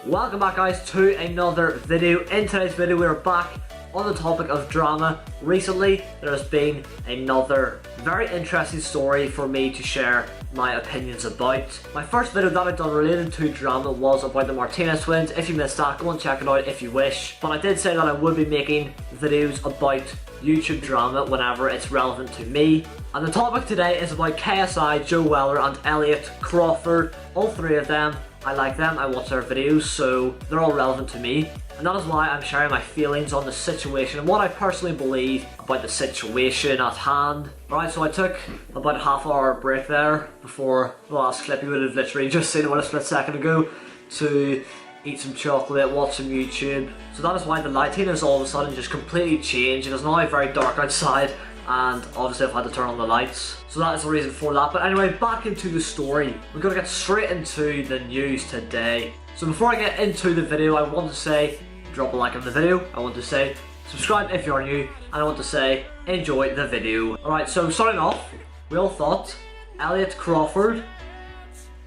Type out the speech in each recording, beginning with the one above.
Welcome back guys to another video. In today's video we're back on the topic of drama. Recently there has been another very interesting story for me to share my opinions about. My first video that I've done related to drama was about the Martinez twins. If you missed that, go and check it out if you wish. But I did say that I would be making videos about YouTube drama whenever it's relevant to me. And the topic today is about KSI, Joe Weller and Elliot Crawford. All three of them, I like them, I watch their videos, so they're all relevant to me. And that is why I'm sharing my feelings on the situation and what I personally believe about the situation at hand. Alright, so I took about a half-hour break there before the last clip you would have literally just seen about a split second ago to eat some chocolate, watch some YouTube. So that is why the lighting has all of a sudden just completely changed. It is now very dark outside and obviously I've had to turn on the lights. So that is the reason for that. But anyway, back into the story. We're going to get straight into the news today. So before I get into the video, I want to say, drop a like on the video. I want to say, subscribe if you're new. And I want to say, enjoy the video. Alright, so starting off, we all thought Elliot Crawford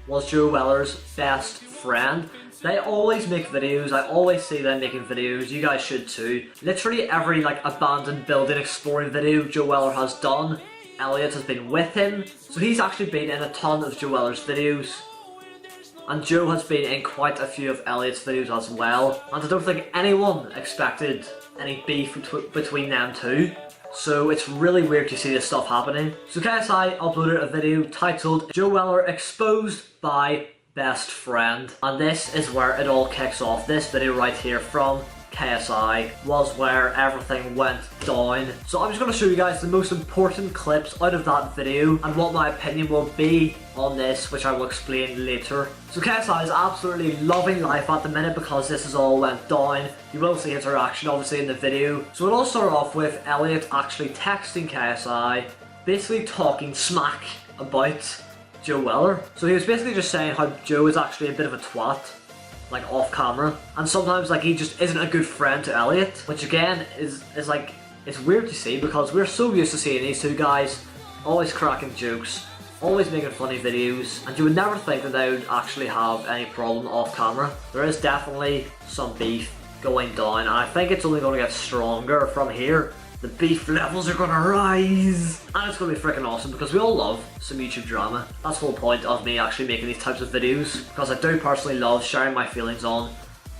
was Joe Weller's best friend. They always make videos, I always see them making videos, you guys should too. Literally every abandoned building exploring video Joe Weller has done, Elliot has been with him. So he's actually been in a ton of Joe Weller's videos. And Joe has been in quite a few of Elliot's videos as well. And I don't think anyone expected any beef between them two. So it's really weird to see this stuff happening. So KSI uploaded a video titled Joe Weller Exposed by Best Friend, and this is where it all kicks off. This video right here from KSI was where everything went down. So I'm just going to show you guys the most important clips out of that video and what my opinion will be on this, which I will explain later. So KSI is absolutely loving life at the minute because this has all went down. You will see his reaction obviously in the video. So it all started off with Elliot actually texting KSI, basically talking smack about Joe Weller. So he was basically just saying how Joe is actually a bit of a twat, off camera, and sometimes he just isn't a good friend to Elliot, which again is it's weird to see because we're so used to seeing these two guys always cracking jokes, always making funny videos, and you would never think that they would actually have any problem off camera. There is definitely some beef going down, and I think it's only going to get stronger from here. The beef levels are gonna rise, and it's gonna be freaking awesome because we all love some YouTube drama. That's the whole point of me actually making these types of videos, because I do personally love sharing my feelings on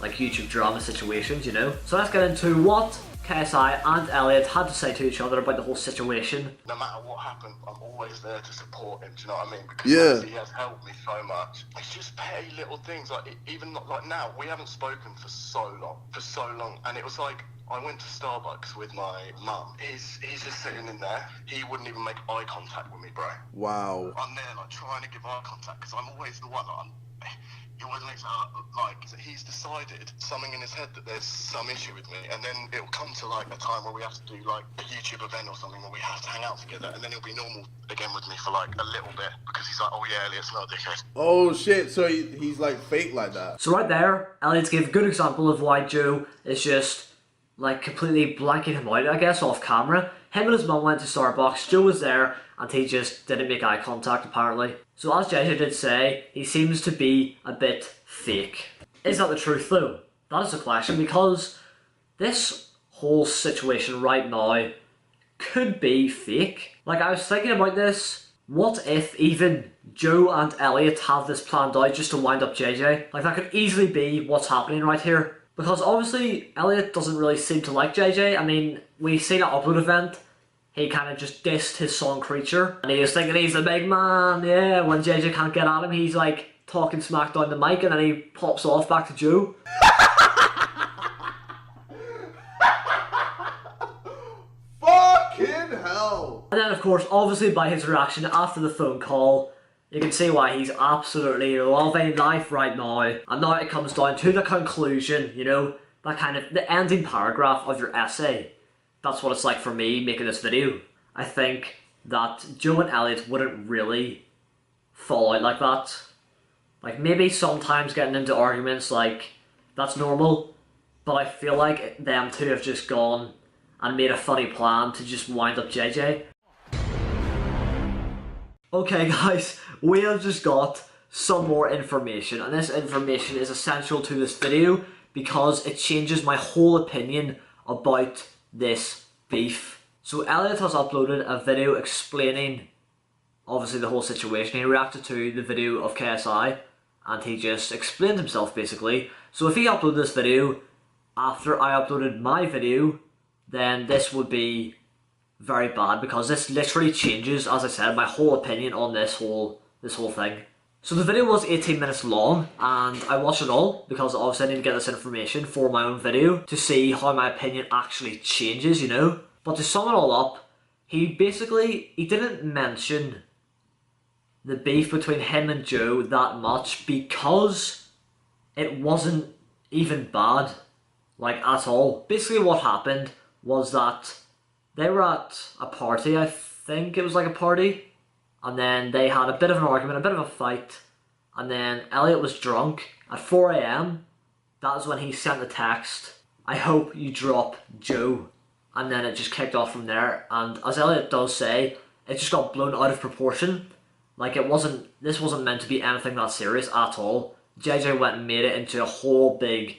YouTube drama situations, you know. So let's get into what KSI and Elliot had to say to each other about the whole situation. No matter what happened, I'm always there to support him, do you know what I mean? Because he has helped me so much. It's just petty little things, even now, we haven't spoken for so long, and it was I went to Starbucks with my mum. He's just sitting in there. He wouldn't even make eye contact with me, bro. Wow. I'm there trying to give eye contact because I'm always the one he always makes he's decided something in his head that there's some issue with me, and then it'll come to a time where we have to do a YouTube event or something where we have to hang out together, and then it'll be normal again with me for a little bit because he's oh yeah, Elliot's not a dickhead. Oh shit, so he's fake like that. So right there, Elliot gave a good example of why Joe is just completely blanking him out, I guess, off camera. Him and his mum went to Starbucks, Joe was there, and he just didn't make eye contact apparently. So as JJ did say, he seems to be a bit fake. Is that the truth though? That is the question, because this whole situation right now could be fake. I was thinking about this, what if even Joe and Elliot have this planned out just to wind up JJ? That could easily be what's happening right here. Because obviously Elliot doesn't really seem to like JJ. I mean, we seen at Upload event, he kind of just dissed his song Creature, and he was thinking he's the big man, yeah. When JJ can't get at him, he's talking smack down the mic, and then he pops off back to Joe. Fucking hell! And then of course, obviously by his reaction after the phone call, you can see why he's absolutely loving life right now. And now it comes down to the conclusion, you know, the ending paragraph of your essay. That's what it's like for me making this video. I think that Joe and Elliot wouldn't really fall out like that. Maybe sometimes getting into arguments, that's normal. But I feel like them two have just gone and made a funny plan to just wind up JJ. Okay guys, we have just got some more information, and this information is essential to this video because it changes my whole opinion about this beef. So Elliot has uploaded a video explaining obviously the whole situation. He reacted to the video of KSI and he just explained himself basically. So if he uploaded this video after I uploaded my video, then this would be very bad because this literally changes, as I said, my whole opinion on this whole thing. So the video was 18 minutes long and I watched it all because obviously I need to get this information for my own video to see how my opinion actually changes, you know. But to sum it all up, he didn't mention the beef between him and Joe that much because it wasn't even bad, like at all. Basically what happened was that they were at a party, I think it was like a party, and then they had a bit of an argument, a bit of a fight, and then Elliot was drunk at 4 AM. That was when he sent the text, "I hope you drop Joe," and then it just kicked off from there. And as Elliot does say, it just got blown out of proportion. Like this wasn't meant to be anything that serious at all. JJ went and made it into a whole big,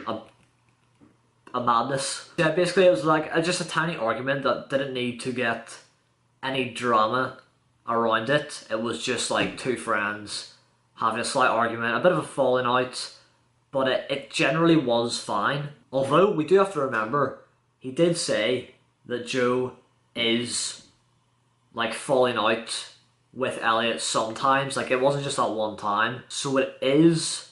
a madness. Yeah, basically it was like just a tiny argument that didn't need to get any drama around it. It was just like two friends having a slight argument, a bit of a falling out, but it generally was fine. Although we do have to remember, he did say that Joe is like falling out with Elliot sometimes, like it wasn't just that one time. So it is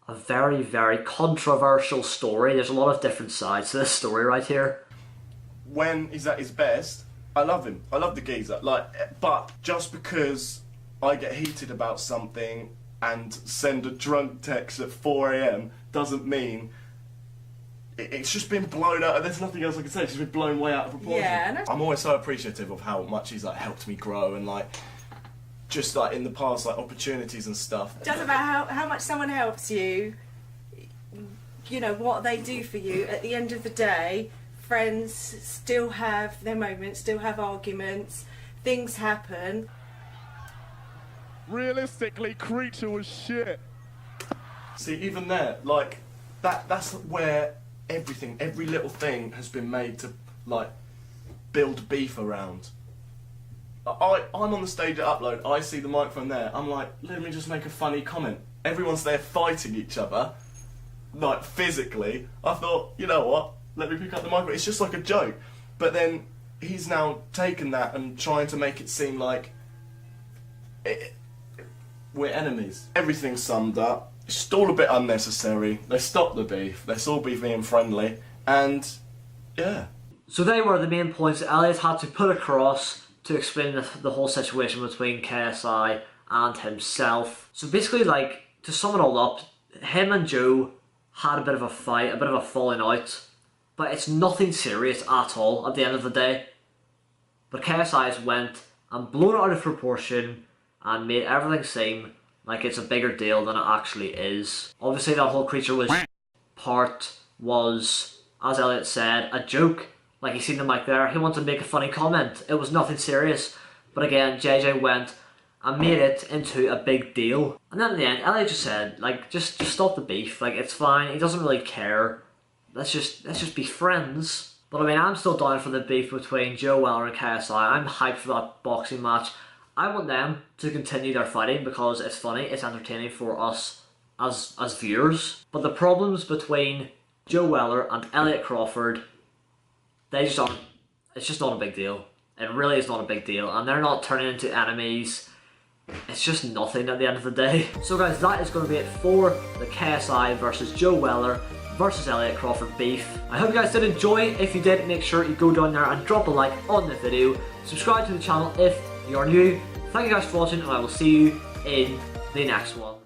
a very, very controversial story. There's a lot of different sides to this story right here. When he's at his best, I love him. I love the geezer. Like, but just because I get heated about something and send a drunk text at 4 AM doesn't mean it's just been blown out. There's nothing else I can say. It's just been blown way out of proportion. Yeah, I'm always so appreciative of how much he's like helped me grow and like just like in the past like opportunities and stuff. It doesn't matter how much someone helps you, you know, what they do for you. At the end of the day, friends still have their moments, still have arguments, things happen. Realistically, Creature was shit. See, even there, like that's where everything, every little thing has been made to like build beef around. I'm on the stage at Upload, I see the microphone there, I'm like, let me just make a funny comment. Everyone's there fighting each other, like physically. I thought, you know what, let me pick up the microphone. It's just like a joke. But then he's now taken that and trying to make it seem like we're enemies. Everything's summed up. It's all a bit unnecessary. They stopped the beef. Let's all be being friendly. And yeah. So they were the main points that Elliot had to put across to explain the whole situation between KSI and himself. So basically, like, to sum it all up, him and Joe had a bit of a fight, a bit of a falling out, but it's nothing serious at all at the end of the day. But KSI has went and blown it out of proportion and made everything seem like it's a bigger deal than it actually is. Obviously that whole Creature was part was, as Elliot said, a joke. Like, he seen the mic there, he wanted to make a funny comment. It was nothing serious. But again, JJ went and made it into a big deal. And then in the end, Elliot just said, like, just stop the beef. Like, it's fine, he doesn't really care. Let's just be friends. But I mean, I'm still down for the beef between Joe Weller and KSI. I'm hyped for that boxing match. I want them to continue their fighting because it's funny, it's entertaining for us as viewers. But the problems between Joe Weller and Elliot Crawford, it's just not a big deal. It really is not a big deal, and they're not turning into enemies. It's just nothing at the end of the day. So guys, that is going to be it for the KSI versus Joe Weller versus Elliot Crawford beef. I hope you guys did enjoy. If you did, make sure you go down there and drop a like on the video. Subscribe to the channel if you're new. Thank you guys for watching, and I will see you in the next one.